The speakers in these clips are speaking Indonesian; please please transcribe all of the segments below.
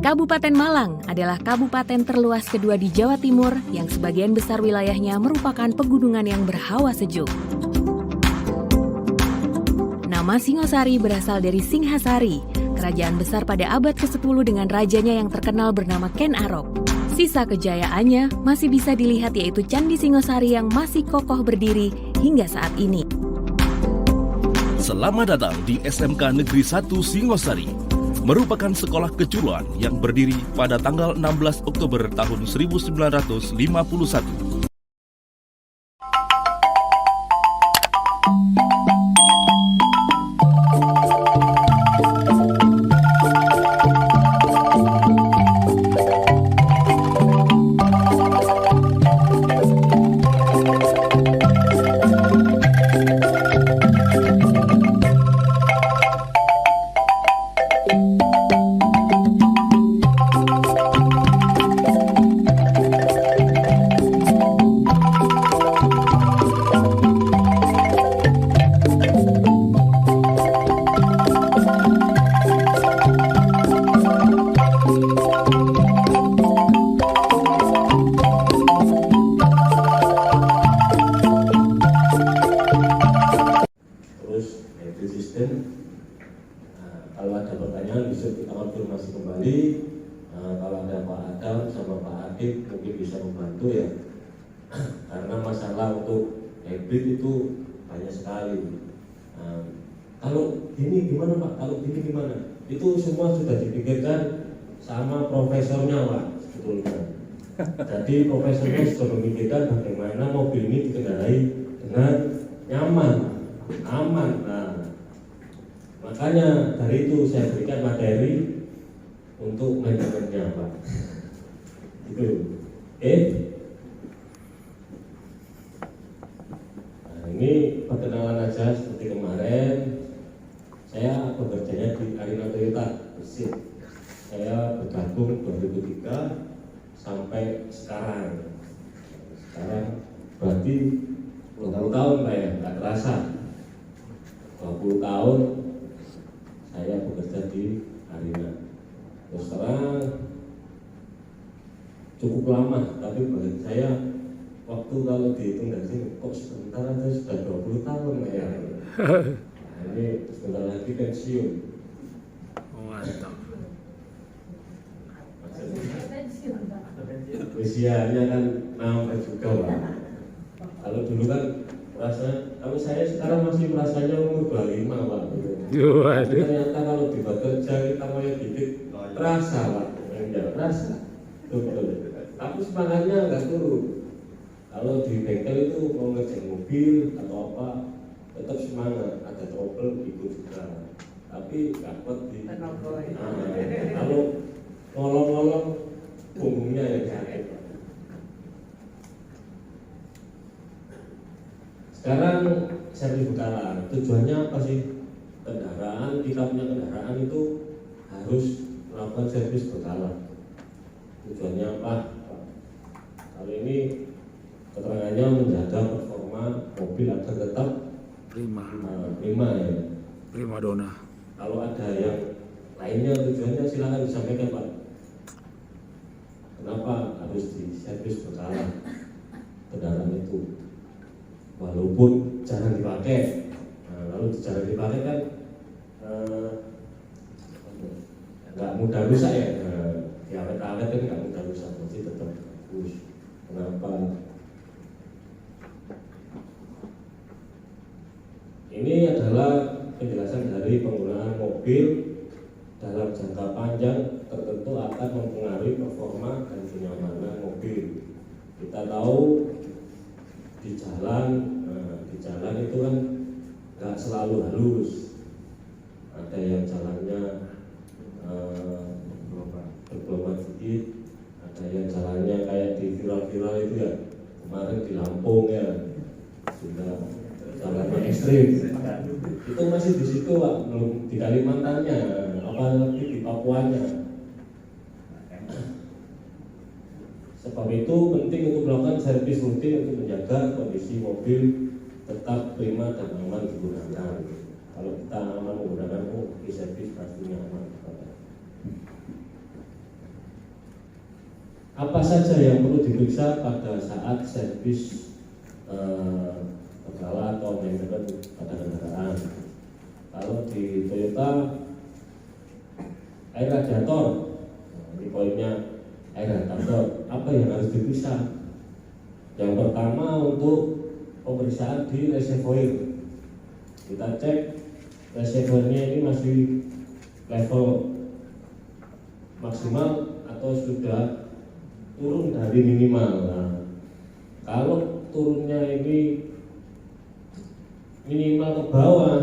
Kabupaten Malang adalah kabupaten terluas kedua di Jawa Timur yang sebagian besar wilayahnya merupakan pegunungan yang berhawa sejuk. Nama Singosari berasal dari Singhasari, kerajaan besar pada abad ke-10 dengan rajanya yang terkenal bernama Ken Arok. Sisa kejayaannya masih bisa dilihat yaitu Candi Singosari yang masih kokoh berdiri hingga saat ini. Selamat datang di SMK Negeri 1 Singosari, merupakan sekolah kejuruan yang berdiri pada tanggal 16 Oktober tahun 1951. Kalau ada pertanyaan bisa kita konfirmasi kembali. Kalau ada Pak Adam sama Pak Adib mungkin bisa membantu ya. Karena masalah untuk hybrid itu banyak sekali. Kalau ini gimana Pak? Kalau ini gimana? Itu semua sudah dipikirkan sama profesornya Pak sebetulnya. Jadi profesornya sudah memikirkan bagaimana mobil ini dikendarai dengan nyaman, aman. Makanya dari itu saya berikan materi untuk manajemennya Pak. Itu, oke? Nah, ini perkenalan aja seperti kemarin. Saya bekerjanya di Arina Toyota Gresik. Saya bergabung 2003 sampai sekarang. Sekarang berarti 20 tahun Pak ya, nggak terasa. 20 tahun saya bekerja di Arina. Terus terang cukup lama, tapi bagi saya waktu kalau dihitung dari sini kok sebentar aja sudah 20 tahun ya. Nah, ini sebentar lagi pensiun. Usianya kan nambah juga Pak. Kalau dulu kan kalau saya sekarang masih merasanya umur 25 Pak. Ternyata kalau di bekerja kita mau dikit terasa Pak, enggak terasa. Betul. Tapi semangatnya enggak turun. Kalau di bengkel itu mau ngerjain mobil atau apa, tetap semangat. Ada trouble ikut juga. Tapi enggak kuat di. Kalau ngolong-ngolong punggungnya yang sakit. Sekarang servis bekalan, tujuannya apa sih? Kita punya kendaraan itu harus melakukan servis bekalan. Tujuannya apa? Kali ini keterangannya menjaga performa mobil agar tetap prima ya. Prima dona. Kalau ada yang lainnya tujuannya silakan disampaikan Pak. Kenapa harus diservis bekalan kendaraan itu? Walaupun jarang dipakai. Kalau jarang dipakai kan nggak mudah rusak ya. Awet-awet kan nggak mudah rusak, masih tetap bagus. Kenapa? Ini adalah penjelasan dari penggunaan mobil dalam jangka panjang tertentu akan mempengaruhi performa dan kenyamanan mobil. Kita tahu di jalan itu kan nggak selalu halus. Ada yang jalannya bergelombang sedikit, ada yang jalannya kayak di viral-viral itu ya, kemarin di Lampung ya, sudah jalannya ekstrim. Itu masih di situ Pak, belum di Kalimantannya, apalagi di Papuanya. Sebab itu penting untuk melakukan servis rutin untuk menjaga kondisi mobil tetap prima dan aman digunakan. Kalau kita aman menggunakan servis pastinya aman. apa saja yang perlu diperiksa pada saat servis pegawai atau maintenance pada kendaraan. Kalau di Toyota air radiator, ini poinnya air radiator, apa yang harus diperiksa? Yang pertama untuk pemeriksaan di reservoir. Kita cek reservoirnya ini masih level maksimal atau sudah turun dari minimal. Nah, kalau turunnya ini minimal ke bawah,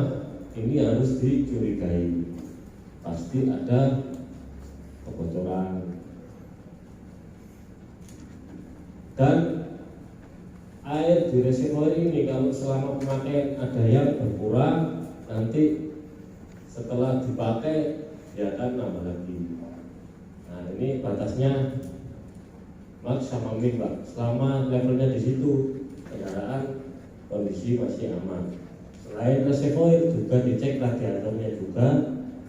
ini harus dicurigai, pasti ada kebocoran. Dan air di reservoir ini kalau selama pemakaian ada yang berkurang, nanti setelah dipakai dia akan nambah lagi. Nah, ini batasnya max sama min, Pak. Selama levelnya di situ, kendaraan kondisi masih aman. Selain reservoir juga dicek radiatornya juga,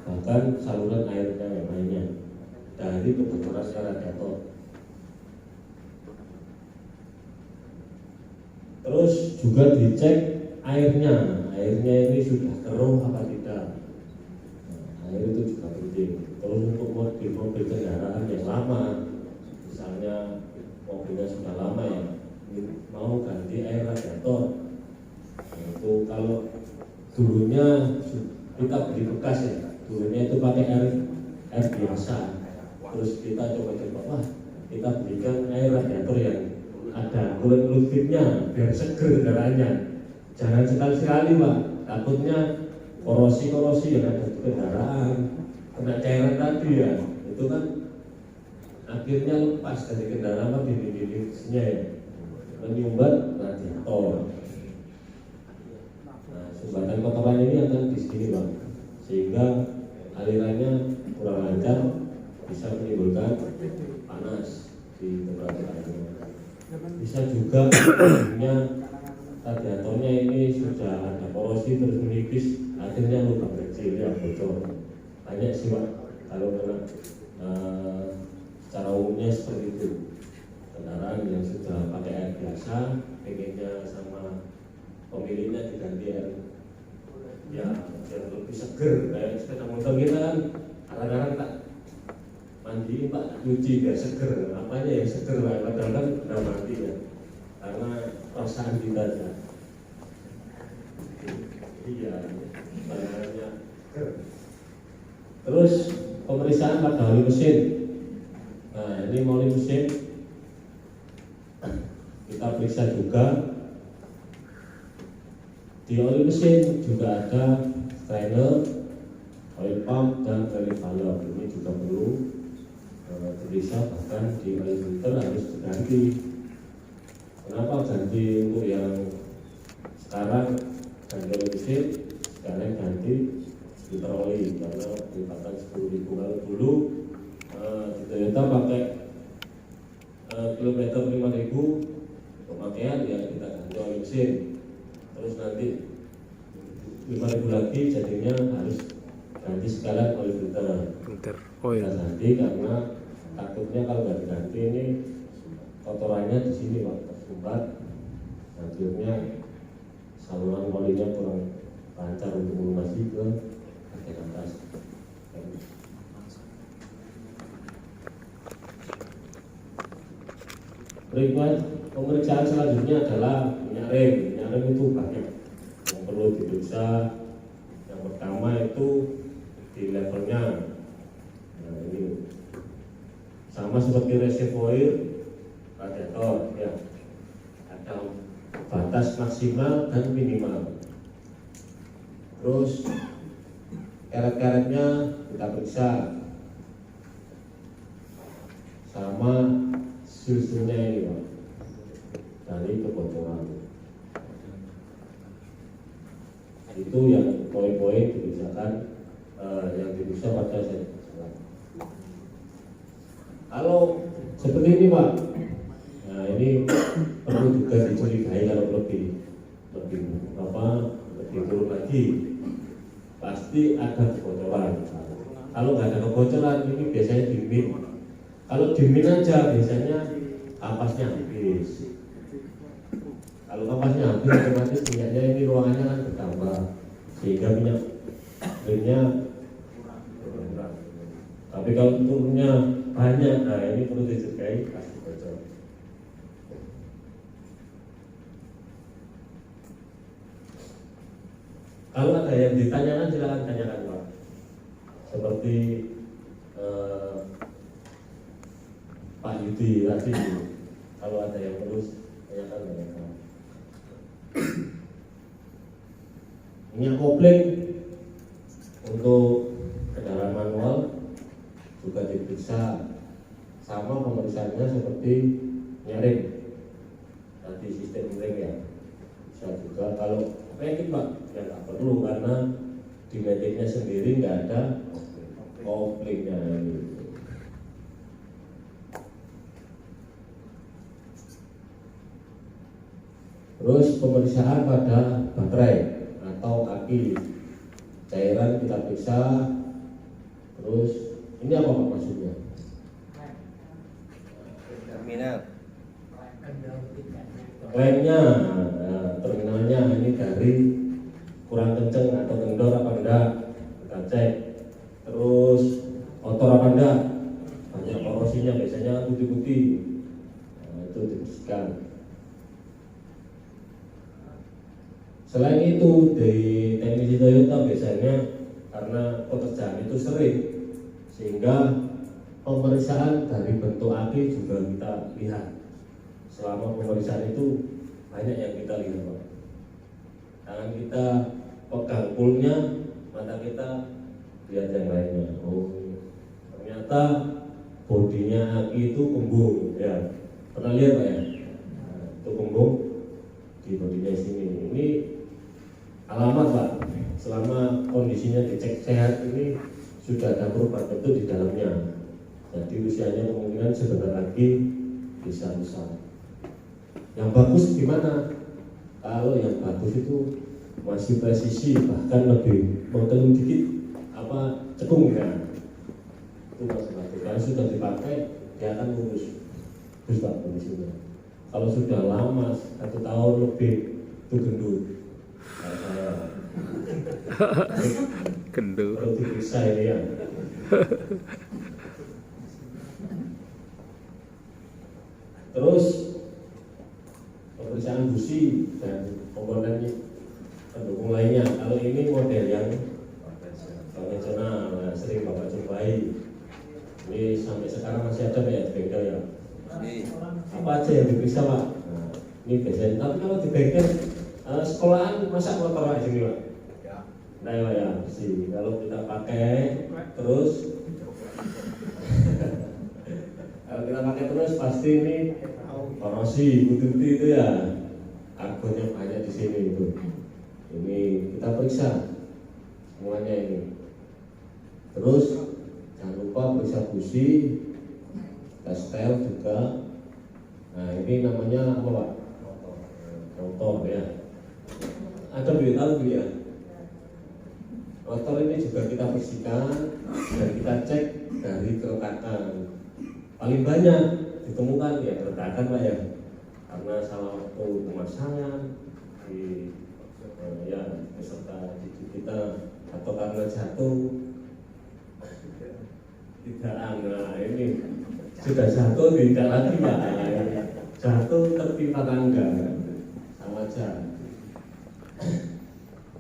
bahkan saluran airnya yang lainnya dari kebocoran radiator. Terus juga dicek airnya ini sudah keruh apa tidak. Nah, air itu juga penting. Terus untuk mobil kendaraan yang lama, misalnya mobilnya sudah lama ya, mau ganti air radiator. Nah, itu kalau dulunya kita beli bekas ya, dulunya itu pakai air biasa. Terus kita coba-coba, wah kita belikan air radiator yang ada kulit fitnya biar seger kendaraannya. Jangan sekali-sekali Pak, takutnya korosi yang ada di kendaraan, kena cairan tadi ya, itu kan akhirnya lepas dari kendaraan di dinding-dindingnya ya, menyumbat radiator. Nah, sumbatan kotoran ini akan di sini Pak, sehingga alirannya kurang lancar, bisa menimbulkan panas di temperatur. Bisa juga punya radiatornya ini sudah ada korosi terus menipis, akhirnya lubang kecil yang bocor. Banyak sih Pak kalau kena secara umumnya seperti itu. Kendaraan yang sudah pakai air biasa, pengennya sama pemiliknya diganti air ya biar lebih seger. Kayak sepeda motor kita kan kadang-kadang tak mandi Pak, cuci biar seger. Apanya yang seger Pak, padahal kan udah mati ya, karena perasaan kita aja. Iya, bahannya seger. Terus pemeriksaan pada oli mesin. Nah, ini oli mesin kita periksa juga. Di oli mesin juga ada strainer, oil pump, dan relief valve. Ini juga perlu diperiksa, bahkan di oil filter harus diganti. Kenapa ganti untuk yang sekarang ganti oli mesin, sekarang ganti filter oli karena dipatang 10.000. Kalau dulu di Toyota pakai kilometer 5.000 pemakaian ya kita ganti oli mesin, terus nanti 5.000 lagi jadinya harus ganti sekalian oli filter oil. Kita ganti karena takutnya kalau nggak diganti ini kotorannya di sini Pak tersumbat, akhirnya saluran olinya kurang lancar untuk melumasi ke bagian atas. Berikutnya pemeriksaan selanjutnya adalah minyak rem. Minyak rem itu banyak yang perlu diperiksa. Yang pertama itu di levelnya. Nah, ini sama seperti reservoir radiator ya, ada batas maksimal dan minimal. Terus karet-karetnya kita periksa, sama susunya ini Pak, dari kebocoran. Itu yang poin-poin diperiksakan, yang diperiksa pada saya. Kalau seperti ini Pak, nah ini perlu juga dicurigai kalau lebih turun lagi, pasti ada kebocoran. Kalau nggak ada kebocoran ini biasanya di min. Kalau dingin aja biasanya kapasnya habis. Kalau kapasnya habis otomatis minyaknya ini ruangannya kan bertambah sehingga minyaknya kurang. Tapi kalau turunnya banyak, nah ini perlu dijagai pasti bocor. Kalau ada yang ditanyakan silakan tanyakan Pak. Seperti Pak Yudi tadi, kalau ada yang terus tanyakan. Minyak kopling untuk kendaraan manual juga diperiksa, sama pemeriksaannya seperti minyak ring tadi, sistem ring ya. Bisa juga kalau rakit Pak, ya nggak perlu karena di mediknya sendiri nggak ada koplingnya gitu. Terus pemeriksaan pada baterai atau aki, cairan kita periksa. Terus ini apa Pak maksudnya? Terminal. Klaimnya, nah, terminalnya ini dari kurang kenceng atau kendor apa enggak, kita cek. Terus kotor apa enggak, banyak korosinya, biasanya putih-putih, nah, itu dibersihkan. Selain itu di teknisi Toyota biasanya karena pekerjaan itu sering, sehingga pemeriksaan dari bentuk aki juga kita lihat. Selama pemeriksaan itu banyak yang kita lihat Pak. Tangan kita pegang pulnya, mata kita lihat yang lainnya. Oh, ternyata bodinya aki itu kembung ya. Pernah lihat Pak ya? Nah, itu kembung di bodinya sini. Ini alamat Pak. Selama kondisinya dicek sehat ini sudah ada perubahan bentuk di dalamnya. Jadi usianya kemungkinan sebentar lagi bisa rusak. Yang bagus gimana? Kalau yang bagus itu masih presisi, bahkan lebih mengkelung dikit apa cekung ya. Itu masih bagus. Kalau sudah dipakai dia akan lurus. Terus Pak kondisinya. Kalau sudah lama 1 tahun lebih itu gendut. Kayak saya. Gendut. Perlu diperiksa ini ya. Terus pemeriksaan busi dan komponen pendukung lainnya. Kalau ini model yang konvensional, nah, sering Bapak jumpai. Ini sampai sekarang masih ada ya di bengkel ya. Apa aja yang diperiksa Pak? Nah, ini biasanya. Tapi kalau di bengkel sekolahan masa motor aja nih Pak? Nah ya, sih. Kalau kita pakai terus, kalau kita pakai terus pasti ini korosi, putih-putih itu ya, karbonnya banyak di sini itu. Ini kita periksa semuanya ini. Terus jangan lupa periksa busi, tes setel juga. Nah ini namanya apa Pak? Rotor ya. Ada tahu ya? Rotor ini juga kita bersihkan dan kita cek dari keretakan. Paling banyak ditemukan ya keretakan Pak ya, karena salah waktu pemasangan di ya beserta cucu kita, atau karena jatuh tidak. Nah ini sudah jatuh tidak lagi Pak, jatuh tertimpa tangga sama aja.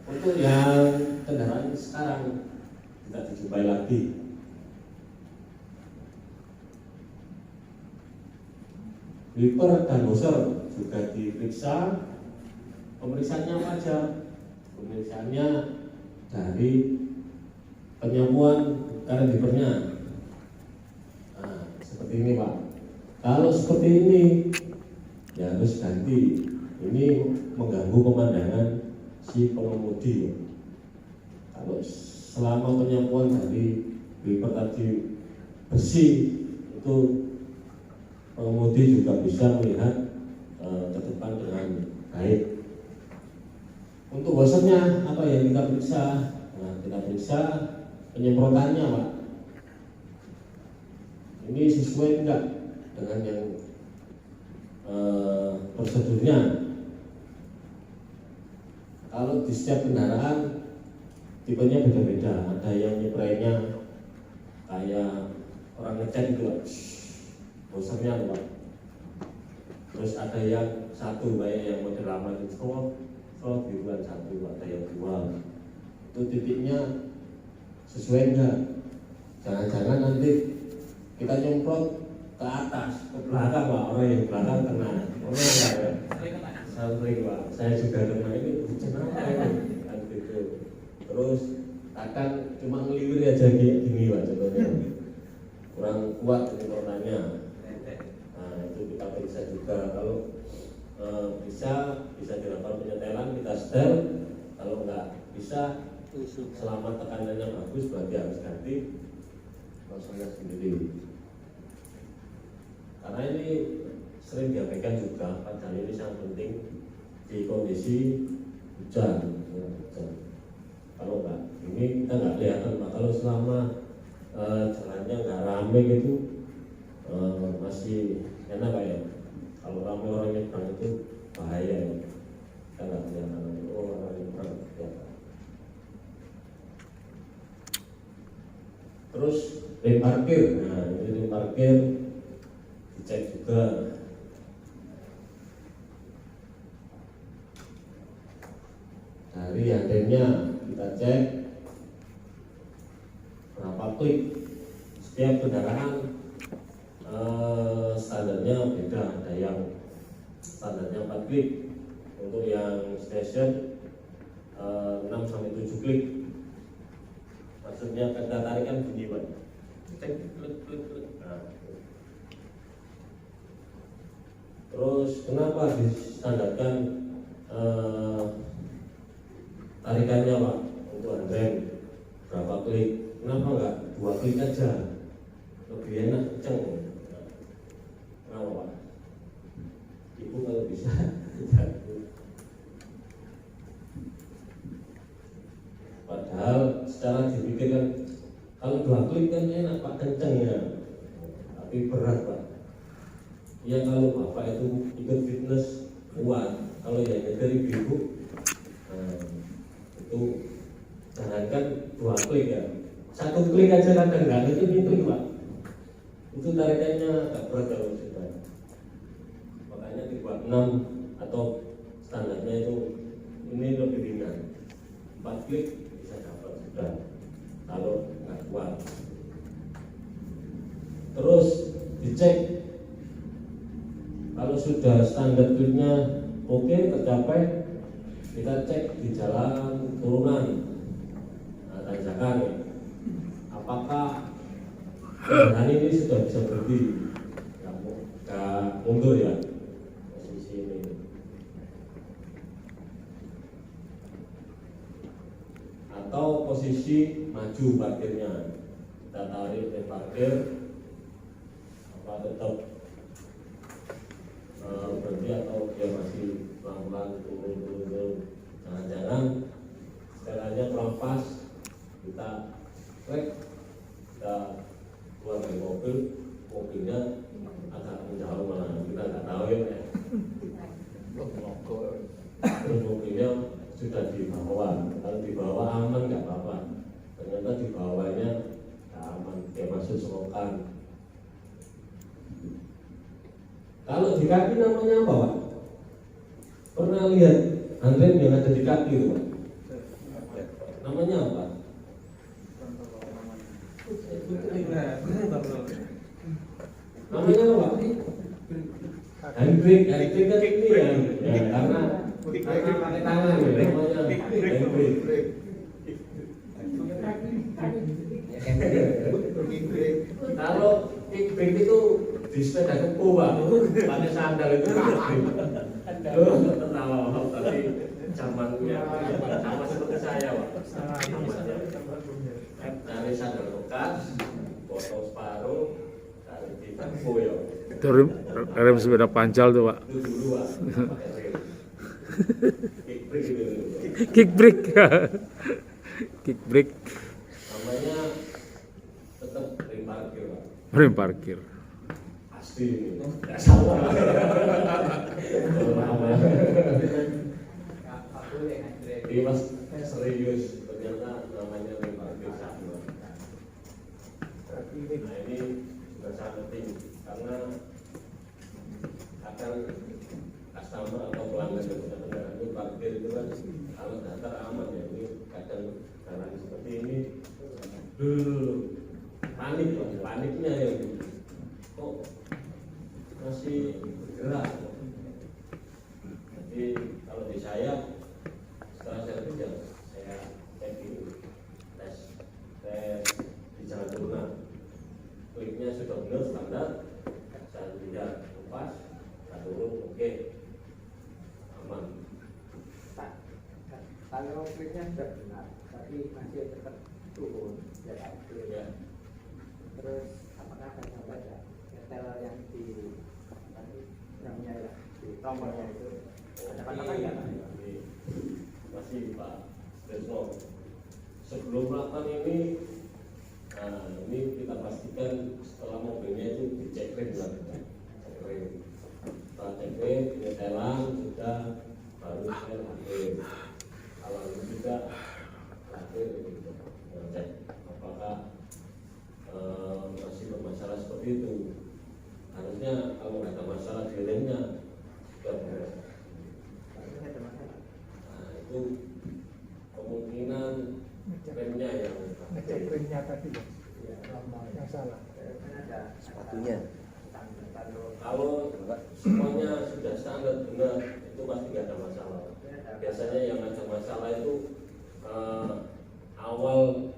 Untuk yang kendaraan sekarang tidak dijumpai lagi. Wiper dan buzzer juga diperiksa. Pemeriksaannya apa aja? Pemeriksaannya dari penyapuan current wipernya. Nah, seperti ini Pak. Kalau seperti ini ya harus ganti. Ini mengganggu pemandangan si pengemudi. Kalau selama penyapuan dari wiper tadi bersih, itu pengemudi juga bisa melihat ke depan dengan baik. Untuk washernya apa yang kita periksa? Nah, kita periksa penyemprotannya Pak. Ini sistem sesuai enggak dengan yang prosedurnya. Kalau di setiap kendaraan tipenya beda-beda, ada yang nyebrainya kayak orang ngecat itu, bosernya Pak. Terus ada yang satu kayak yang model lama itu, biruan satu, ada yang dua. Itu titiknya sesuai enggak? Jangan-jangan nanti kita nyemprot ke atas, ke belakang Pak, orang yang belakang kena. Orang enggak ya? Sering Pak, saya juga kena ini, kenapa ini? Kan gitu. Terus akan cuma ngeliwir aja gini Pak, contohnya kurang kuat penyemprotannya. Nah itu kita periksa juga. Kalau bisa dilakukan penyetelan, kita setel. Kalau enggak bisa, selama tekanannya bagus berarti harus ganti prosesnya sendiri. Karena ini sering diabaikan juga, padahal ini sangat penting di kondisi hujan. Kalau enggak, ini kita nggak kelihatan Pak. Kalau selama jalannya nggak rame gitu, masih enak Pak ya. Kalau rame orang nyebrang itu bahaya ya. Kita nggak kelihatan, oh orang nyebrang kelihatan. Terus rem parkir, nah ini rem parkir dicek juga. Dari adanya kita cek berapa klik. Setiap kendaraan standarnya beda, ada yang standarnya 4 klik, untuk yang station 6-7 klik. Maksudnya kita tarikan bunyi Pak, cek klik. Nah. Terus kenapa distandarkan tarikannya Pak untuk handrem berapa klik? Kenapa enggak 2 klik aja? Lebih enak kenceng. Kenapa Pak? Ibu kalau bisa padahal secara dipikirkan kalau 2 klik kan enak Pak, kenceng ya, tapi berat Pak. Ya kalau Bapak itu ikut fitness kuat, kalau yang dari ibu itu jangankan 2 klik ya, 1 klik aja kadang enggak itu klik Pak. Itu tarikannya agak berat kalau sudah. Makanya dibuat 6 atau standarnya itu ini lebih ringan. 4 klik bisa dapat sudah kalau nggak kuat. Terus dicek kalau sudah standar kliknya oke tercapai, kita cek di jalan turunan, tanjakan ya. Apakah kendaraan ini sudah bisa berdiri, nggak mundur ya posisi ini. Atau posisi maju parkirnya, kita tarik ke parkir, apa tetap berhenti atau dia masih pelan-pelan turun. Jangan-jangan setelahnya kurang pas, kita trek, kita keluar dari mobilnya agak menjauh malah kita nggak tahu ya. Terus mobilnya sudah dibawa, kalau dibawa aman nggak apa-apa. Ternyata dibawanya nggak aman, dia masuk selokan. Kalau di kaki namanya apa Pak? Pernah lihat handrem yang ada di kaki itu Pak? Namanya apa? Namanya apa? Handbrake kan ini ya, karena pakai tangan ya, namanya handbrake. Kalau kickbrake itu di sepeda kepo Pak, pakai sandal itu tertawa, tapi zamannya sama seperti saya Pak. Cari sandal bekas, potong separuh, cari di kepo ya. Itu rem sepeda pancal tuh Pak. Itu dulu Pak, pakai rem. Kickbrake itu. Kickbrake. Kickbrake. Namanya tetap rem parkir Pak. Rem parkir. pasti nggak salah. Ini mas serius, ternyata namanya lempar desa. Nah ini juga sangat penting karena akan customer atau pelanggan yang benar-benar itu parkir itu kan kalau datar aman ya, ini kadang jalan seperti ini panik loh, paniknya yang kok masih bergerak. Jadi kalau di saya setelah servis ya saya cek ini tes di jalan turunan, kliknya sudah benar standar, saya tidak lepas, saya turun oke, aman. Kalau kliknya sudah benar tapi masih tetap turun ya kan? Ya. Terus apakah akan sampai ya setel yang di tadi namanya ya di tombolnya itu ada katakan ya? Masih Pak Desno, sebelum melakukan ini, nah ini kita pastikan setelah mobilnya itu dicek ring lah, cek ring. Setelah cek ring, penyetelan sudah baru saya akhir. Kalau ini juga akhir gitu, ngecek apakah masih bermasalah seperti itu. Harusnya kalau nggak ada masalah di ringnya sudah beres. Nah itu kemungkinan remnya yang Ngecek ringnya tadi ya, yang salah. Sepatunya. kalau semuanya sudah standar benar itu pasti nggak ada masalah. Biasanya yang ada masalah itu awal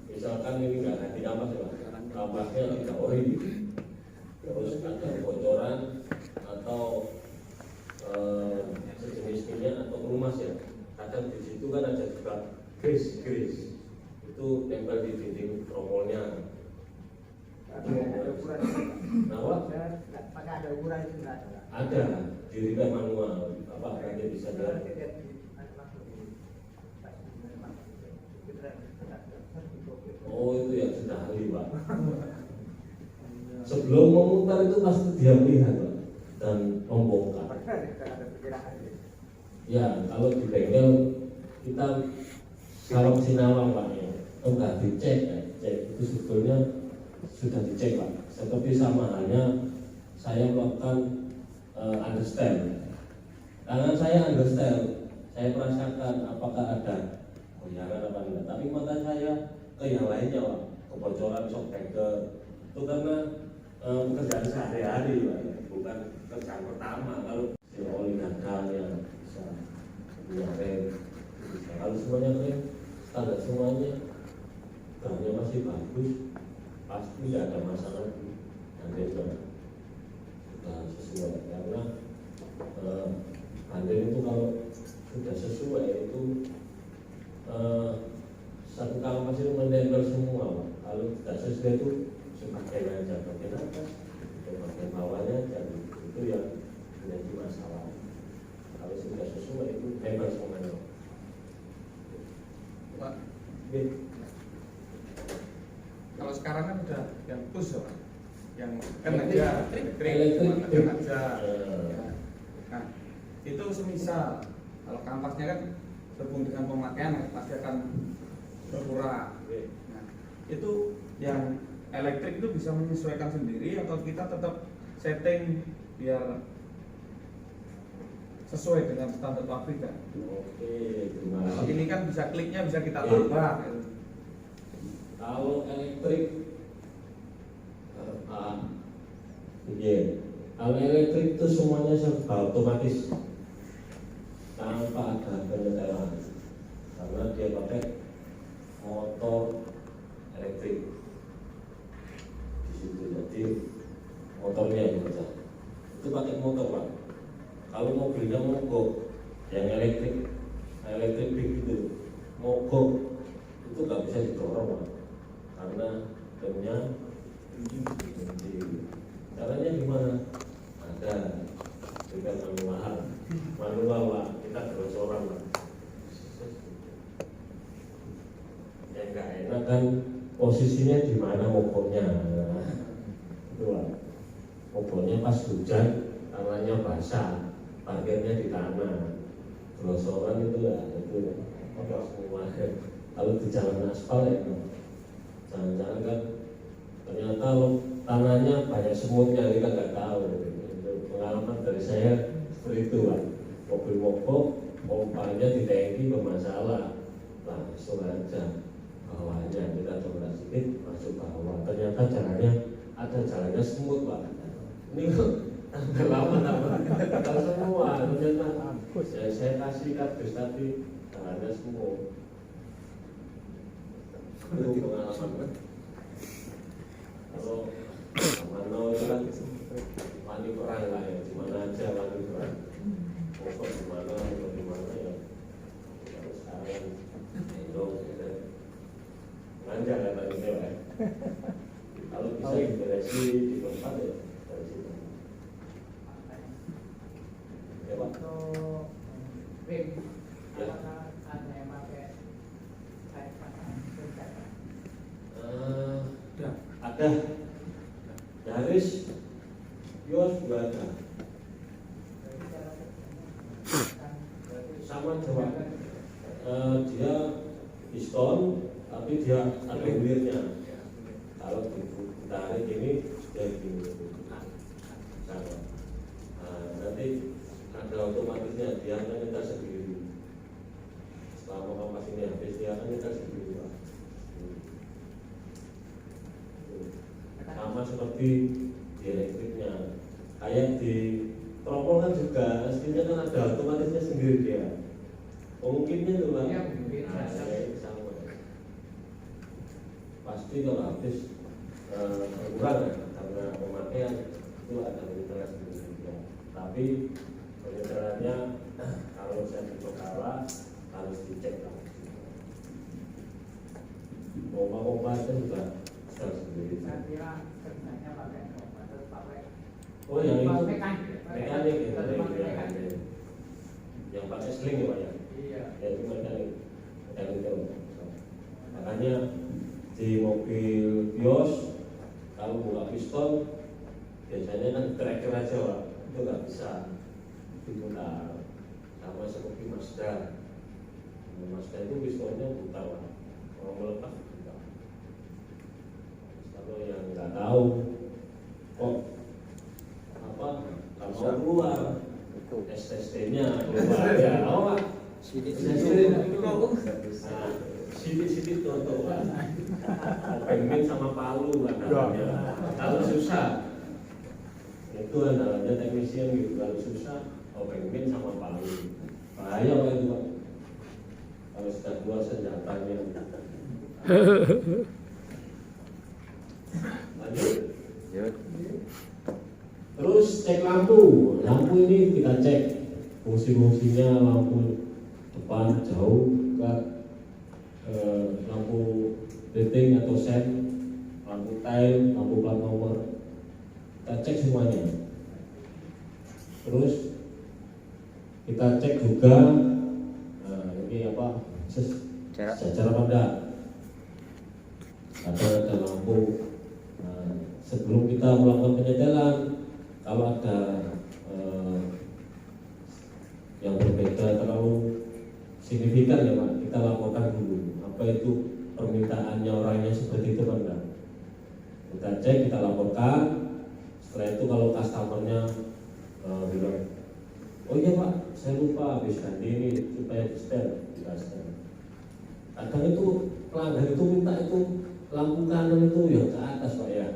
misalkan ini nggak ganti kampas ya, kampasnya tidak ori, terus ada bocoran atau sejenis minyak atau pelumas ya. Kadang di situ kan ada juga grease itu tempel di dinding tromolnya. Nah, pakai ada ukuran itu enggak ada. ada di ribet manual apa nanti bisa lihat. Oh itu yang sudah ahli Pak. Sebelum memutar itu pasti dia melihat Pak dan membongkar. Ya kalau di bengkel kita kalau sinawang Pak ya, enggak dicek ya, cek itu sebetulnya sudah dicek Pak. Seperti sama halnya saya melakukan understand. Tangan saya understand, saya merasakan apakah ada goyangan apa enggak. Tapi mata saya ke yang lainnya Pak, kebocoran shock breaker itu karena pekerjaan sehari-hari Pak, bukan kerjaan pertama. Kalau si oli gagal yang bisa punya rem, kalau semuanya rem standar semuanya, bahannya masih bagus, pasti tidak ada masalah dan sudah sesuai karena bandeng itu kalau sudah sesuai itu satu kampas itu menempel semua. Kalau tidak sesuai itu sebagian aja, bagian atas atau bagian bawahnya dan itu yang menjadi masalah. Kalau sudah sesuai itu nempel semuanya. Pak, kalau sekarang kan udah yang push ya Pak, yang kan aja elektrik kan aja. Ya. Nah itu semisal kalau kampasnya kan berhubung dengan pemakaian pasti akan berkurang. Nah itu yang elektrik itu bisa menyesuaikan sendiri atau kita tetap setting biar sesuai dengan standar pabrikan. Oke, terima kasih. Ini kan bisa kliknya bisa kita tambah. Kalau elektrik, kalau elektrik itu semuanya serba otomatis tanpa ada penyetelan, karena dia pakai motor elektrik di situ. Jadi motornya yang kerja itu pakai motor Pak. Kalau mobilnya mogok, yang elektrik begitu mogok itu nggak bisa didorong Pak, karena remnya caranya gimana? Ada dengan manual Pak, kita terus orang Pak. Yang nggak enak kan posisinya di mana mogoknya, itu Pak. mobilnya pas hujan, tanahnya basah, parkirnya di tanah, gelosoran itu ya, itu kotor semua. Kalau di jalan aspal ya, jangan-jangan kan ternyata tanahnya banyak semutnya, kita nggak tahu. Itu pengalaman dari saya seperti itu kan. Mobil mogok, pompanya di tangki bermasalah, langsung aja bawahnya kita coba sedikit masuk bawah. Ternyata jalannya semut Pak. Ini kok tambah lama tambah semua. Ternyata ya, saya kasih kardus tadi jalannya semut. Itu pengalaman. Kalau mana itu kan wani perang lah ya, di mana aja wani perang. Pokok di mana ya. Kalau sekarang Indo manja kan tadi ya. Kalau bisa diberesi di tempat ya dari situ. Ya Pak. Rim, Ya. apakah ada yang pakai kain pasang bercak? Ada Yaris, Vios juga ada. Sama Jawa. Dia piston, tapi dia ada hilirnya. Kalau ditarik ini dia gini. Sama. Nanti ada otomatisnya, dia akan nyetar sendiri. Selama kompas ini habis, dia akan nyetar sendiri Pak. Sama seperti di elektriknya, kayak di teropong kan juga aslinya kan ada otomatisnya sendiri dia. Mungkinnya tuh Pak. Iya, mungkin. Sama. Pasti kalau habis berkurang ya, karena pemakaian itu ada penyetelan sendiri dia. Tapi penyetelannya kalau saya kalah harus dicek lah. Pompa-pompa itu juga sendiri. Saya kira kerjanya pakai pompa atau pakai Oh yang itu mekanik mekanik. Yang pakai sling ya Pak ya? Iya. Ya itu mekanik itu. Makanya di mobil Vios kalau buka piston biasanya kan tracker aja Pak, itu nggak bisa diputar. Sama seperti Mazda. Mazda itu pistonnya putar Pak, kalau melepas putar. Kalau yang nggak tahu kok apa kalau keluar STST-nya keluar ya, Pak. Sidik-sidik toto pengen sama palu andalanya. Kalau susah itu andalanya teknisian gitu. Kalau susah pengen sama palu bahaya Pak itu Pak. Kalau sudah keluar senjatanya. Lanjut. Terus cek lampu ini kita cek fungsi-fungsinya, lampu depan jauh ke lampu rating atau sen, lampu tail, lampu plat nomor, kita cek semuanya. Terus kita cek juga ini apa secara pada ada lampu. Sebelum kita melakukan penyetelan, kalau ada yang berbeda terlalu signifikan ya Pak, kita laporkan dulu apa itu permintaannya orangnya seperti itu Pak. Kita cek, kita laporkan. Setelah itu kalau customernya bilang, oh iya Pak, saya lupa habis ganti ini supaya di-setel, kadang itu pelanggan itu minta itu lampu kanan itu yang ke atas Pak ya,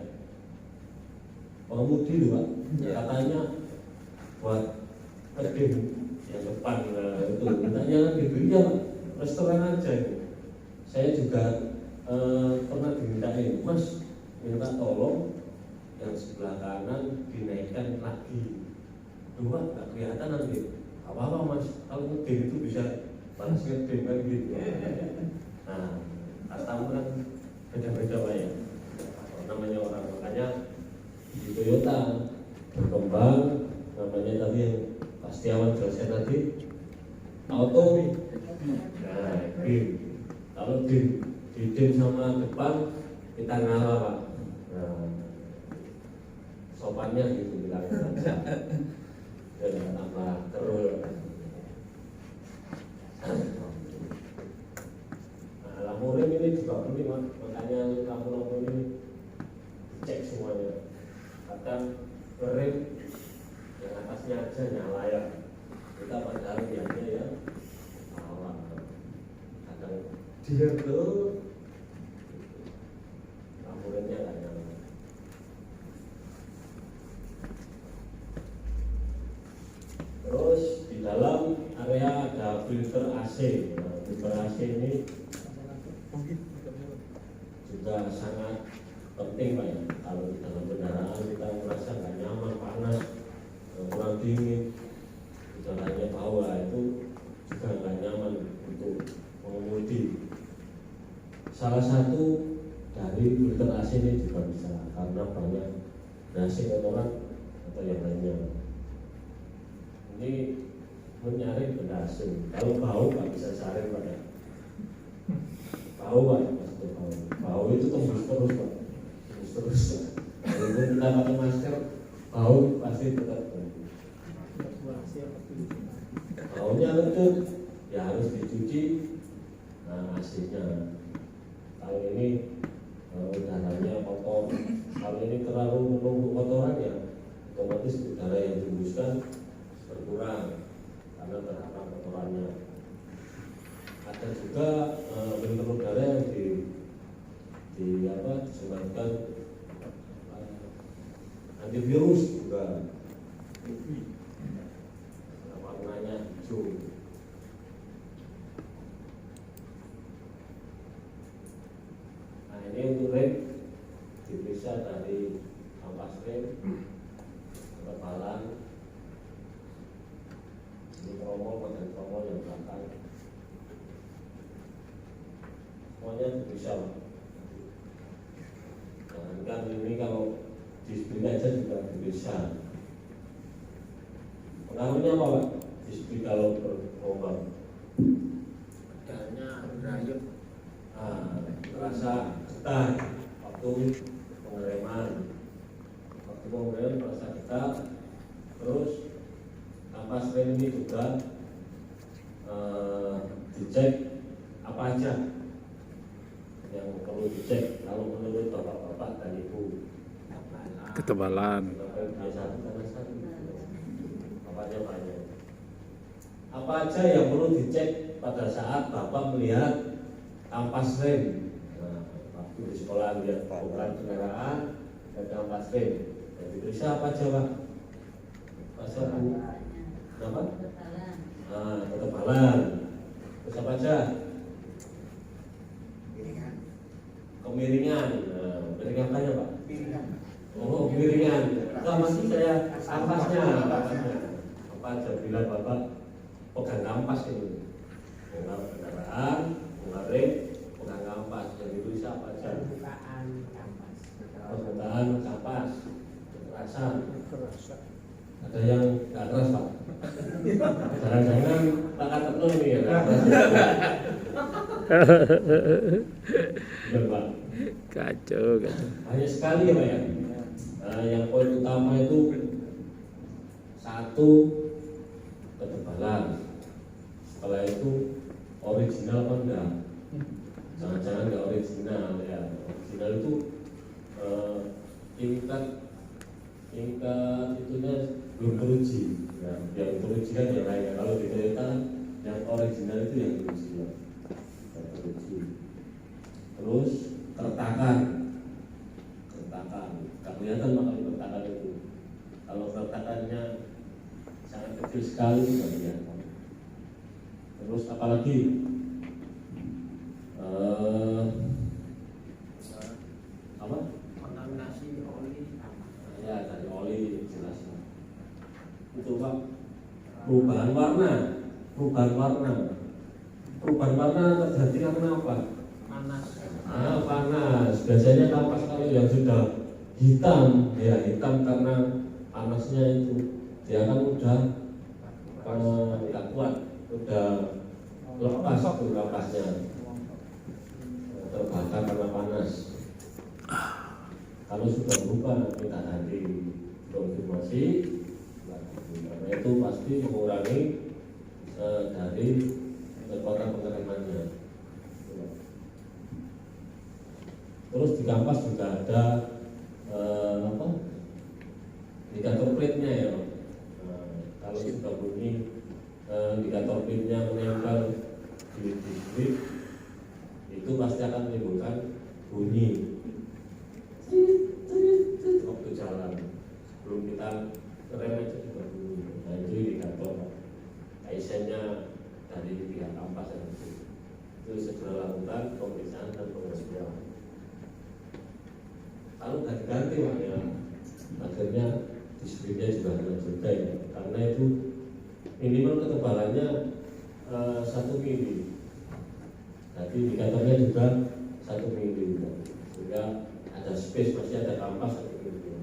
pengemudi itu Pak, katanya buat keding yang depan itu mintanya kan gitu. Iya Pak, restoran aja itu. Saya juga pernah dimintain, Mas minta tolong yang sebelah kanan dinaikkan lagi. Dua nggak kelihatan nanti. Apa-apa Mas, kalau ngedin itu bisa balas ngedin kan gitu. Nah, customer kan beda-beda Pak ya. Namanya orang, makanya di Toyota berkembang namanya tadi yang Pak Setiawan jelaskan tadi auto. Nah, dim. Kalau dim sama depan kita ngalah Pak. Nah, sopannya gitu bilang aja. Dan tambah kerul. Nah, lampu rem ini juga penting, makanya lampu-lampu ini cek semuanya. Kadang rem yang atasnya aja nyala ya, kita padahal lihatnya ya awal. Kadang dia tuh lampu remnya nggak nyala. Terus di dalam area ada filter AC. Nah, filter AC ini juga sangat penting Pak ya. Kalau di dalam kendaraan kita merasa nggak nyaman, panas, kurang dingin, udaranya bawah, itu juga nggak nyaman untuk mengemudi. Salah satu dari filter AC ini juga bisa karena banyak AC kotoran atau yang lainnya. Ini menyaring benda asing. Kalau bau nggak bisa saring Pak ya. Bau Pak, maksudnya bau. Bau itu tembus terus Pak. Terus walaupun kita pakai masker, bau pasti tetap bau. Baunya lembut, ya harus dicuci. Nah, AC-nya kalau ini udaranya kotor, kalau ini terlalu menumpuk kotoran ya otomatis udara yang dihembuskan berkurang karena terhalang kotorannya. Ada juga filter udara yang disematkan antivirus juga, warnanya hijau. Nah ini untuk rem diperiksa dari ampas rem, ketebalan, ini tromol, bagian tromol yang belakang, semuanya diperiksa. Kan ini kalau display aja juga bisa. Pengaruhnya apa Pak? Display kalau bergelombang? Pedalnya berayun. Terasa getar waktu pengereman. Waktu pengereman terasa getar. Terus ampas rem ini juga dicek apa aja yang perlu dicek kalau menurut bapak-bapak dan ibu. Ketebalan. Bapaknya banyak. Apa aja yang perlu dicek pada saat bapak melihat ampas rem? Nah, waktu di sekolah lihat ukuran kendaraan dan ampas rem. Yang diperiksa apa aja Pak? Masa Bu? Kenapa? Ketebalan. Terus apa aja? Kemiringan. Nah, kemiringan apa ya Pak? Oh, kemiringan. Itu masih saya ampasnya. Apa aja bilang Bapak pegang ampas ini. Pegang kendaraan, pegang rem, pegang ampas. Yang ditulis apa aja? Pembukaan ampas, kekerasan. Ada yang nggak keras Pak? Jangan-jangan Pak Katerno ini ya? Benar Pak. Kacau. Banyak sekali ya Pak ya. Yang poin utama itu satu, ketebalan. Setelah itu original apa enggak? Jangan-jangan enggak original ya. Original itu tingkat itunya belum teruji. Ya, yang teruji kan yang lainnya. Kalau di Toyota yang original itu yang teruji ya. Terus keretakan, nggak kelihatan makanya keretakan itu. Kalau keretakannya sangat kecil sekali nggak kelihatan. Terus apalagi apa? Kontaminasi oli. Ya dari oli jelas. Itu Pak. Perubahan warna terjadi karena apa? Panas. Panas. Biasanya kampas kalau yang sudah hitam, ya hitam karena panasnya itu dia kan udah nggak kuat, udah lepas tuh kapasnya, terbakar karena panas. Kalau sudah berubah kita ganti. konfirmasi. Karena itu pasti mengurangi dari kekuatan pengeremannya. Terus di kampas juga ada indikator plate-nya ya. Kalau sudah bunyi indikator plate-nya menempel di grip, itu pasti akan menimbulkan bunyi waktu jalan. Sebelum kita rem aja juga bunyi. Nah itu indikator ASN-nya dari pihak kampas itu segera lakukan pemeriksaan dan pengereman. Kalau ganti-ganti ya, akhirnya disiplinnya juga harus juga ya, karena itu minimal ketebalannya 1 mili. Jadi indikatornya juga 1 mili, sehingga ada space, masih ada kampas 1 mili.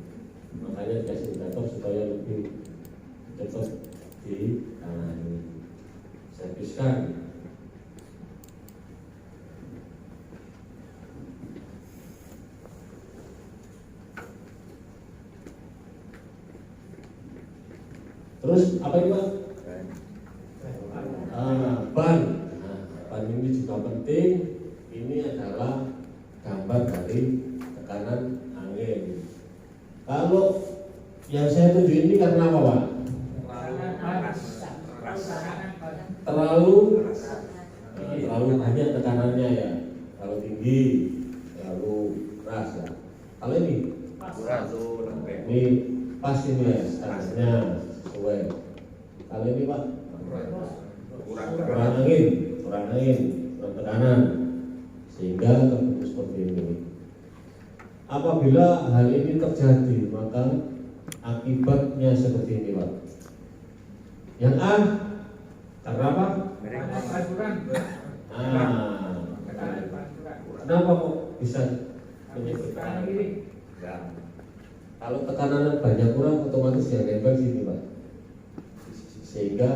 Makanya dikasih indikator supaya lebih cepat diserviskan. Terus apa itu Pak? Ban. Nah, ban ini juga penting. Ini adalah gambar dari tekanan angin. Kalau yang saya tunjuk ini karena apa Pak? Terlalu banyak tekanannya ya. Kalau tinggi, terlalu keras ya. Kalau ini pas ini ya, standarnya sesuai. Kalau ini Pak, kurang angin, kurang tekanan, sehingga terbentuk seperti ini. Apabila hal ini terjadi, maka akibatnya seperti ini Pak. Yang A, karena apa? Kenapa kok bisa menyebutkan? Kalau tekanan banyak kurang, otomatis yang nempel sini Pak, sehingga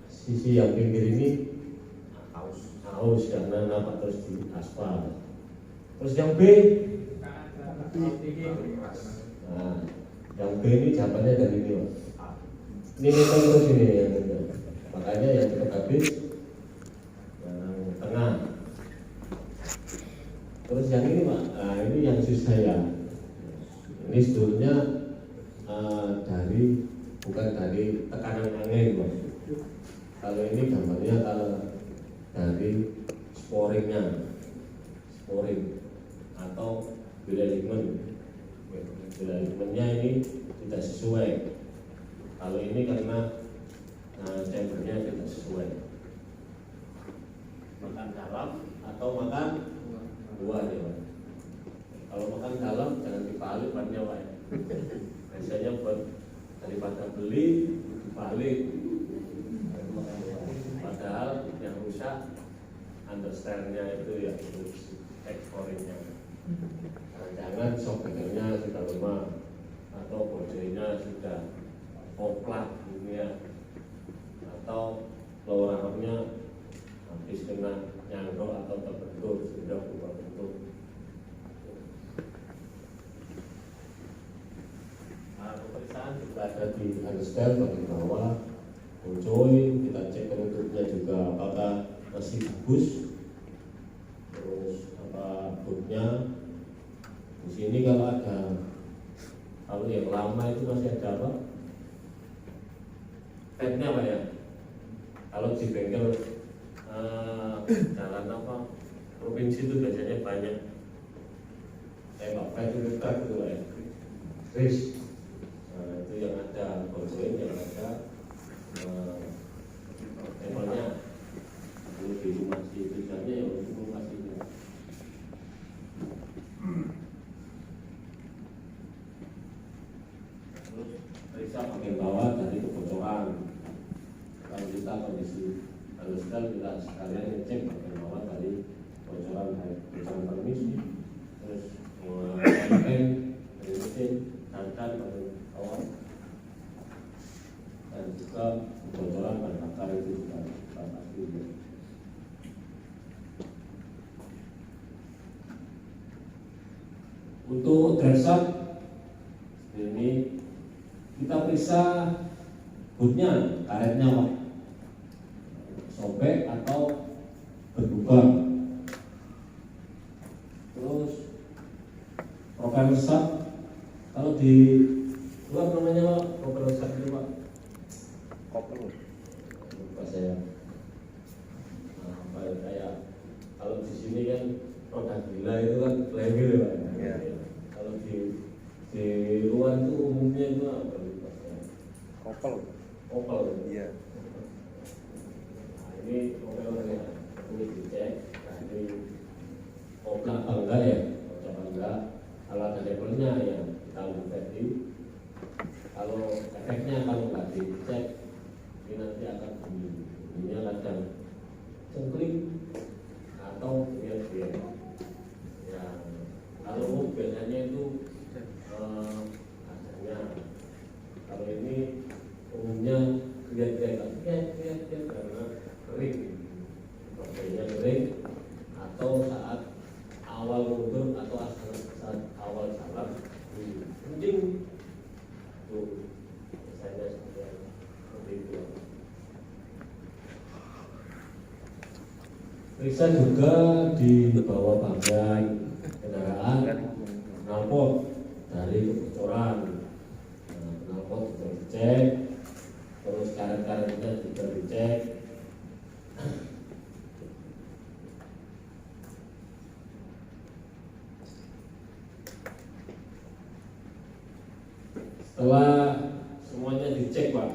sisi yang pinggir ini haus karena nampak terus di aspal. Terus yang B, nah, yang B ini jawabannya dari ini Pak. Ini nempel terus ini yang nempel. Makanya yang tetap habis yang tengah. Terus yang ini Pak, nah ini yang susah ya. Ini sebetulnya bukan dari tekanan angin Pak. Kalau ini gambarnya dari sporing atau bilalignmentnya ini tidak sesuai. Kalau ini karena chambernya tidak sesuai. Makan dalam atau makan luar ya Pak. Kalau makan dalam jangan dibalik bannya Pak. Biasanya buat daripada beli dibalik. Padahal yang rusak understand-nya itu ya ekspornya. Jangan shockbreaker-nya sudah lemah atau bodinya sudah oplat dunia atau lower arm-nya habis kena nyangkut atau terbentur sudah berubah bentuk. Pemeriksaan juga ada di understand bagian bawah, join, kita cek penutupnya juga apakah masih bagus, terus apa bootnya. Di sini kalau yang lama itu masih ada apa? Petnya Pak ya. Kalau di bengkel jalan apa provinsi itu biasanya banyak kayak pet itu truk itu Pak ya. Kris. Nah, itu yang ada konvoy, yang ada levelnya di rumah si tujuannya yang untuk rumah si terus periksa bagian bawah dari kebocoran. Kalau kita kondisi haruskan kita sekalian ngecek bagian bawah dari kebocoran permisi, terus dari mesin dan bawah, dan juga kebocoran bahan bakar itu juga pasti. Untuk drive shaft ini kita periksa bootnya, karetnya Pak, sobek atau berlubang. Terus profil rusak, kalau di luar namanya Pak, profil rusak itu Pak, lupa saya. Nah, apa ya, kayak kalau di sini kan roda gila itu kan level ya Pak. Iya. Kalau di luar itu umumnya itu apa lupa saya. Opel. Iya. Nah, ini opelnya, ini dicek. Nah, ini opel apa enggak ya? Opel apa enggak? Kalau ada labelnya ya kita tadi. Kalau efeknya kalau nggak dicek, ini nanti akan bunyinya kadang cengkring atau biar. Ya, kalau biasanya itu adanya. Kalau ini umumnya lihat karena kering, problemnya kering atau saat awal mundur atau saat awal jalan penting tuh biasanya seperti itu. Periksa juga di bawah bagian kendaraan knalpot dari kebocoran. Nah, knalpot juga dicek, terus karet-karetnya juga dicek. Setelah semuanya dicek Pak,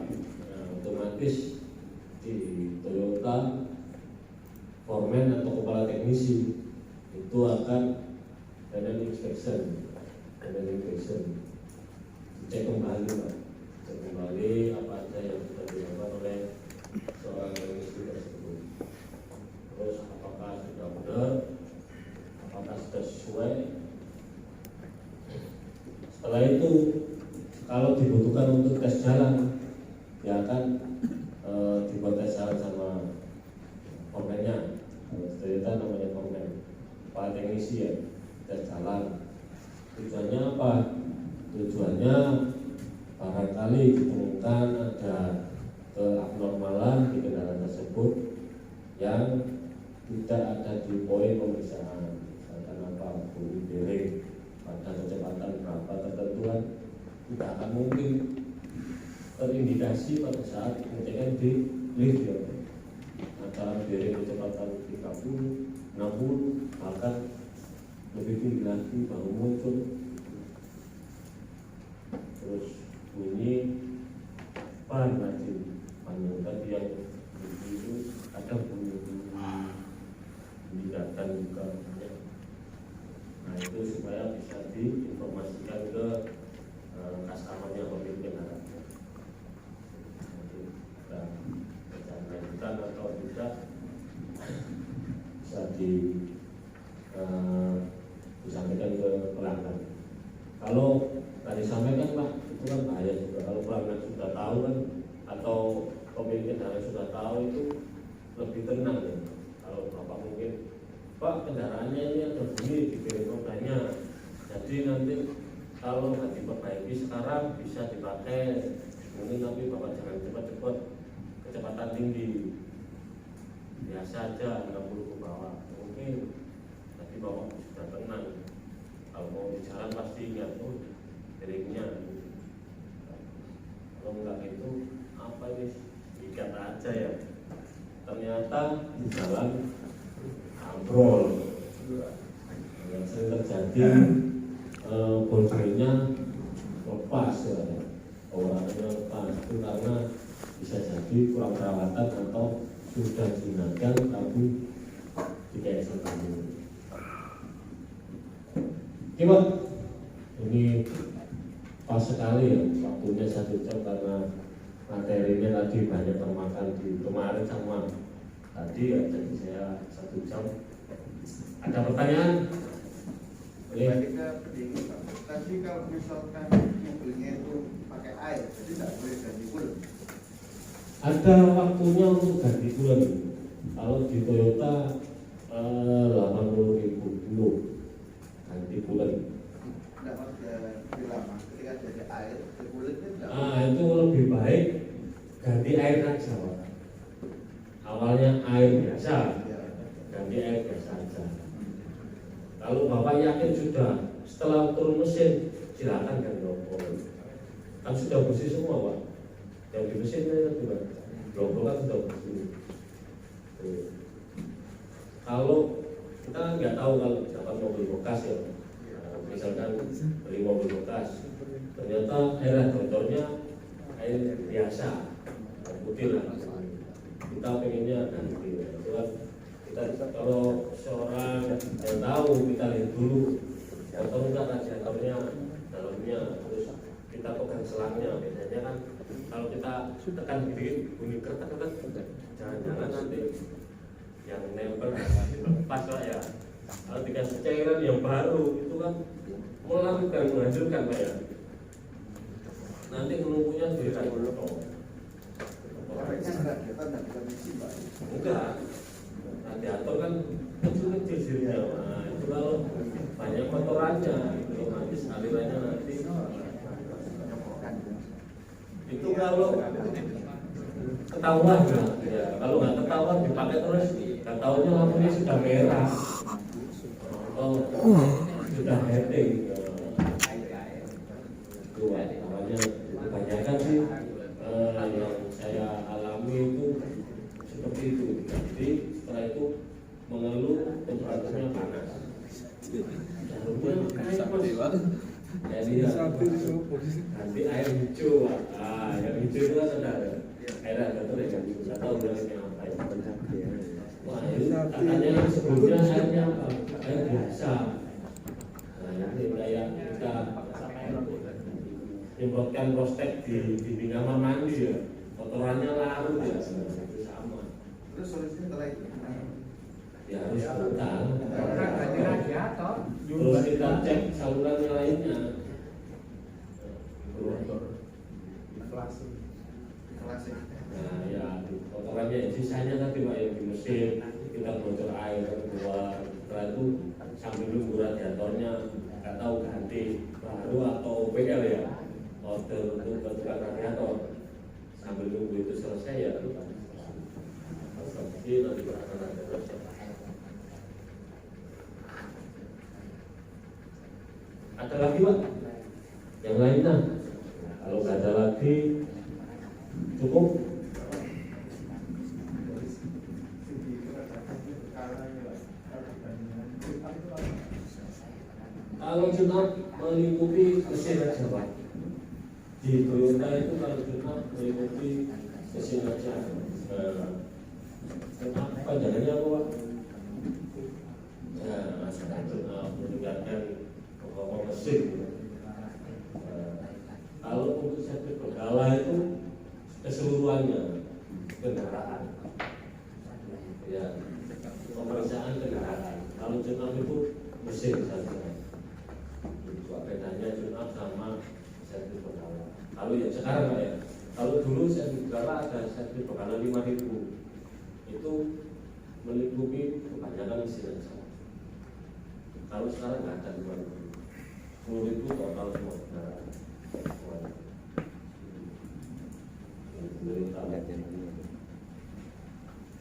nah, otomatis di Toyota foreman atau kepala teknisi itu akan final inspection, dicek kembali Pak, cek kembali apa aja yang sudah dilakukan oleh seorang teknisi tersebut. Terus apakah sudah benar, apakah sudah sesuai. Setelah itu kalau dibutuhkan untuk tes jalan, ya akan dibuat tes jalan sama foreman-nya. Kalau Toyota namanya foreman, kepala teknisi ya, tes jalan. Tujuannya apa? Tujuannya barangkali ditemukan ada keabnormalan di kendaraan tersebut yang tidak ada di poin pemeriksaan. Misalkan apa? Bunyi bearing pada kecepatan berapa tertentu tidak akan mungkin terindikasi pada saat pengecekan di lift ya. Antara bearing kecepatan 30, 60, bahkan lebih tinggi lagi baru muncul. Terus bunyi ban lagi, tadi yang itu ada bunyi datang juga. Nah itu supaya bisa diinformasikan ke customer yang memiliki kendaraan. Nanti kita lanjutkan atau tidak bisa disampaikan ke pelanggan. Kalau tadi sampaikan Pak, itu kan bahaya juga. Kalau pelanggan sudah tahu kan, atau pemilik kendaraan sudah tahu itu lebih tenang ya. Kalau Bapak mungkin, Pak kendaraannya ini ada bunyi di bearing rodanya, jadi nanti kalau nggak diperbaiki sekarang bisa dipakai mungkin, tapi Bapak jangan cepat-cepat kecepatan tinggi, biasa aja 60 ke bawah mungkin. Tapi Bapak sudah tenang, kalau mau di jalan pasti ingat bearingnya. Kalau nggak itu apa ini, ikat aja ya, ternyata di jalan ambrol. Yang sering terjadi bolanya lepas ya, orangnya lepas itu karena bisa jadi kurang perawatan atau sudah digunakan tapi di-cancel dulu. Oke Pak, ini pas sekali ya waktunya 1 jam karena materinya tadi banyak termakan di kemarin sama tadi ya, jadi saya 1 jam. Ada pertanyaan? Balik ke begini Pak, tadi kalau misalkan mobilnya itu pakai air, jadi tidak boleh ganti bulan. Ada waktunya untuk ganti bulan. Kalau di Toyota 80.000 dulu ganti bulan. Tidak maksudnya lebih lama, ketika jadi air, bulan itu tidak Itu awalnya air biasa, ganti air biasa aja. Kalau Bapak yakin sudah setelah turun mesin, silakan ganti logo. Kan sudah bersih semua Pak. Yang di mesinnya juga logo kan sudah bersih. Kalau kita nggak tahu kalau dapat mobil bekas ya, misalkan beli mobil bekas, ternyata air radiatornya air biasa, putih lah. Kita pengennya ganti. Itu kan kita kalau seorang yang tahu kita lihat dulu, atau enggak radiatornya dalamnya, terus kita pegang selangnya. Biasanya kan kalau kita tekan gede bunyi kertas, jangan-jangan nanti yang nempel lepas lah ya. Kalau dikasih cairan yang baru itu kan melakukan menghancurkan Pak ya. Nanti menunggunya dari kayu loto. Enggak, radiator kan kecil-kecil sirnya. Nah, itu kalau banyak kotorannya, otomatis alirannya nanti. Itu kalau ketahuan ya, kalau nggak ketahuan dipakai terus, nggak tahunya lampunya sudah merah, sudah heading. Itu namanya kebanyakan sih yang saya alami itu seperti itu. Jadi setelah itu mengeluh temperaturnya panas. Jarumnya panas. Jadi ya, nanti air hijau, yang hijau itu kan ada air radiator yang nggak tahu bilangnya apa ya. Wah ini katanya sebelumnya airnya apa? Air biasa. Nah ini kayak kita nyemprotkan prostek di kamar mandi ya, kotorannya larut ya, itu sama. Terus solusinya setelah itu? Ya harus total. Ganti radiator. Terus kita cek saluran yang lainnya. Inflasi. Nah ya kotorannya sisanya tadi Pak yang di mesin kita bocor air keluar. Setelah itu sambil nunggu radiatornya nggak tahu ganti baru atau OPL ya, order untuk tukang radiator. Sambil nunggu itu selesai ya jadi nanti akan ada proses. Ada lagi Pak? Yang lainnya? Kalau nggak ada lagi cukup. Kalau junap melingkupi mesin aja Pak. Di Toyota itu kalau junap melingkupi mesin aja. Apa jalannya apa Pak? Ya, masalah junap meningkatkan pokok mesin. Kalau untuk servis berkala itu keseluruhannya kendaraan, ya pemeriksaan kendaraan. Kalau junap itu mesin saja. Itu bedanya junap sama servis berkala. Kalau yang sekarang Pak ya, kalau dulu servis berkala ada servis berkala 5.000, itu melingkupi kebanyakan mesin saja. Kalau sekarang nggak ada 5.000, 10.000 total semua kendaraan.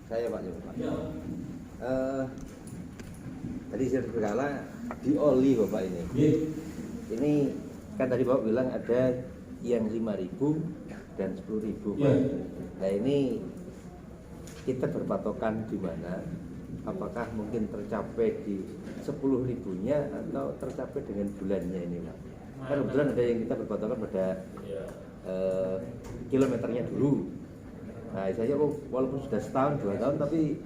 Saya Pak Joko. Ya. Tadi servis berkala di oli Bapak ini. Ya. Ini kan tadi Bapak bilang ada yang 5.000 dan 10.000 Pak. Ya. Nah ini kita berpatokan di mana? Apakah mungkin tercapai di 10.000-nya atau tercapai dengan bulannya ini Pak? Kan kebetulan ada yang kita berpatokan pada kilometernya dulu. Nah saya walaupun sudah setahun 2 tahun tapi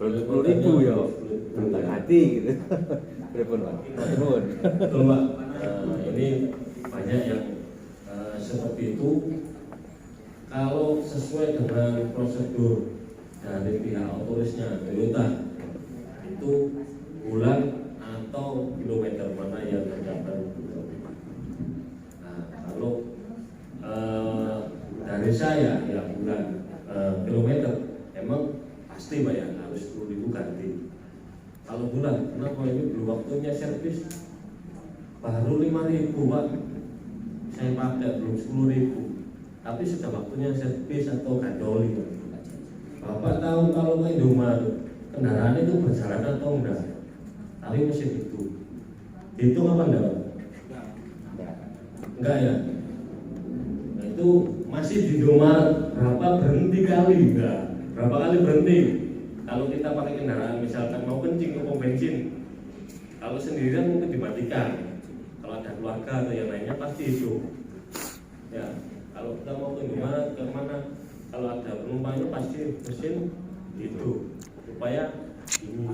belum 10.000 ya, belum tak hati gitu. Berapa Pak? Betul Pak. Ini banyak yang seperti itu. Kalau sesuai dengan prosedur dari pihak otorisnya Toyota, itu bulan atau kilometer mana yang tercapai. Nah, kalau dari saya ya bulan kilometer emang pasti Pak ya harus 10.000 ganti. Kalau bulan, kenapa ini belum waktunya servis? Baru 5.000 Pak saya pakai, belum 10.000. Tapi sudah waktunya servis atau ganti oli. Bapak Bapak tahu kalau ke Indomaret kendaraan itu berjalan atau enggak? Tapi mesin itu dihitung apa enggak? Enggak ya? Nah, itu masih di Indomaret berapa berhenti kali enggak? Berapa kali berhenti? Kalau kita pakai kendaraan misalkan mau kencing ke pom bensin, kalau sendirian mungkin dimatikan. Kalau ada keluarga atau yang lainnya pasti itu. Ya, kalau kita mau ke Indomaret ke mana? Kalau ada penumpangnya pasti mesin itu supaya ini.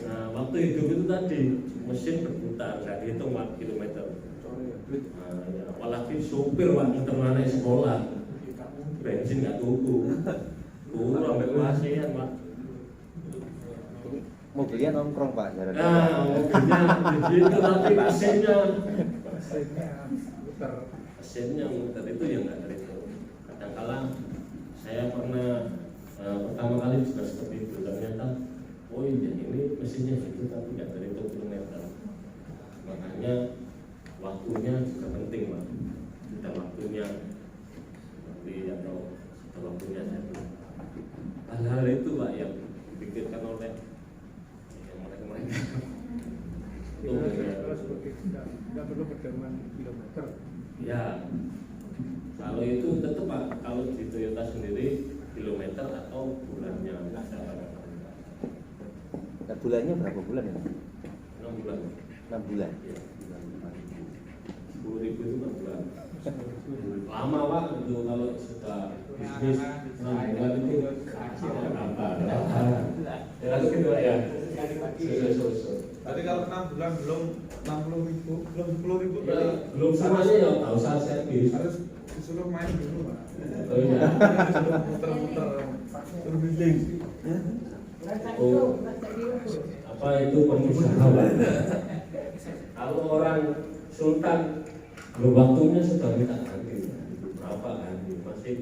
Nah, waktu hidup itu tadi mesin berputar, nggak dihitung kilometer. Nah, ya, apalagi sopir waktu terlalu sekolah, bensin nggak tuku, sampai kasihan Pak. Mobilnya nongkrong Pak. Nah, mobilnya begitu tapi mesinnya muter itu yang nggak terhitung. Kadang-kadang saya pernah pertama kali juga seperti itu, ternyata oh iya ini mesinnya itu tapi nggak terhitung kilometer. Makanya waktunya juga penting Pak. Kita waktunya atau waktunya saja. Hal-hal itu Pak yang dipikirkan oleh mereka. Tidak perlu pedoman kilometer. Ya, kalau itu tetap Pak, kalau di Toyota sendiri kilometer atau bulannya. Nah, bulannya berapa bulan ya? 6 bulan. 6 bulan. Ya, 10.000 itu per bulan. Lama Pak itu kalau sudah bisnis 6 bulan itu apa? Lalu kedua ya. Berarti kalau 6 bulan belum 60.000, belum 10.000 Ya, belum semuanya ya nggak usah servis. harus disuruh main dulu Pak. Oh iya. Disuruh muter-muter, suruh bidding. Oh, apa itu pengusaha Pak? Kalau orang sultan belum waktunya sudah minta ganti. Berapa ganti? Masih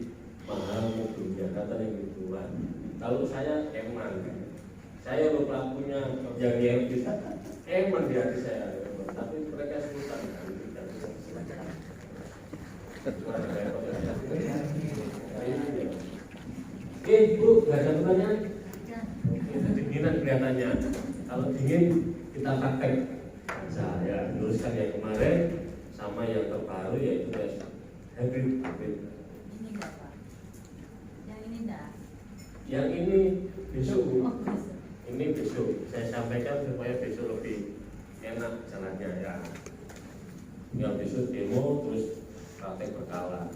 mahal mobilnya, katanya gitu Pak. Kalau saya eman, saya lo pelakunya yang bisa eman di hati saya, tapi mereka sultan ganti. Oke Bu, nggak ada pertanyaan? Itu dinginan kelihatannya. Kalau dingin kita praktek. Saya tuliskan yang kemarin sama yang terbaru yaitu hybrid. Ini enggak Pak? Yang ini enggak? Yang ini besok Bu. Oh, besok. Ini besok. Saya sampaikan supaya besok lebih enak jalannya ya. Ya besok demo terus praktek berkala.